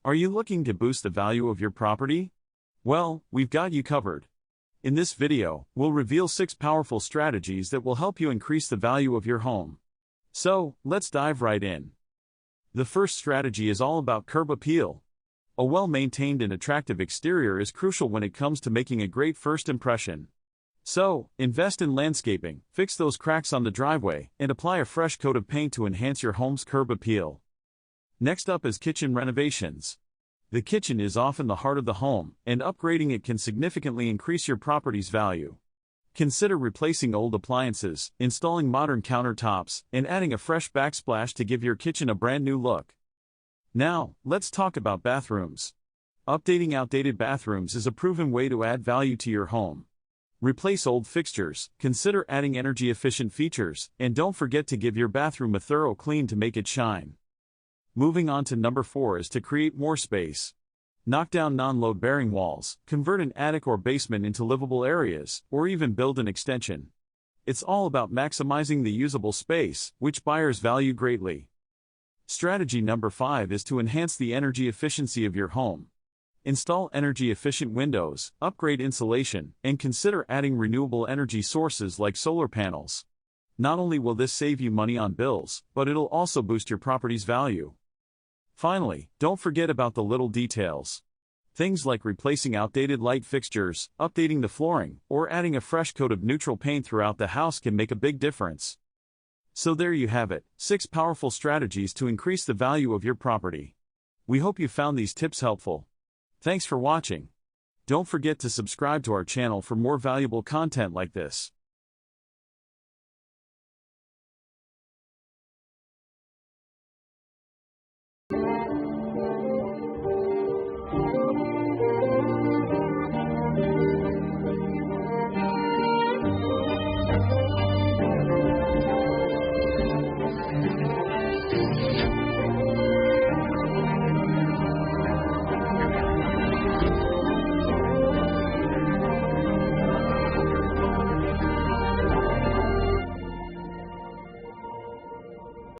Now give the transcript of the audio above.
Are you looking to boost the value of your property? Well, we've got you covered. In this video, we'll reveal 6 powerful strategies that will help you increase the value of your home. So, let's dive right in. The first strategy is all about curb appeal. A well-maintained and attractive exterior is crucial when it comes to making a great first impression. So, invest in landscaping, fix those cracks on the driveway, and apply a fresh coat of paint to enhance your home's curb appeal. Next up is kitchen renovations. The kitchen is often the heart of the home, and upgrading it can significantly increase your property's value. Consider replacing old appliances, installing modern countertops, and adding a fresh backsplash to give your kitchen a brand new look. Now, let's talk about bathrooms. Updating outdated bathrooms is a proven way to add value to your home. Replace old fixtures, consider adding energy-efficient features, and don't forget to give your bathroom a thorough clean to make it shine. Moving on to number 4 is to create more space. Knock down non-load-bearing walls, convert an attic or basement into livable areas, or even build an extension. It's all about maximizing the usable space, which buyers value greatly. Strategy number 5 is to enhance the energy efficiency of your home. Install energy-efficient windows, upgrade insulation, and consider adding renewable energy sources like solar panels. Not only will this save you money on bills, but it'll also boost your property's value. Finally, don't forget about the little details. Things like replacing outdated light fixtures, updating the flooring, or adding a fresh coat of neutral paint throughout the house can make a big difference. So there you have it, 6 powerful strategies to increase the value of your property. We hope you found these tips helpful. Thanks for watching. Don't forget to subscribe to our channel for more valuable content like this.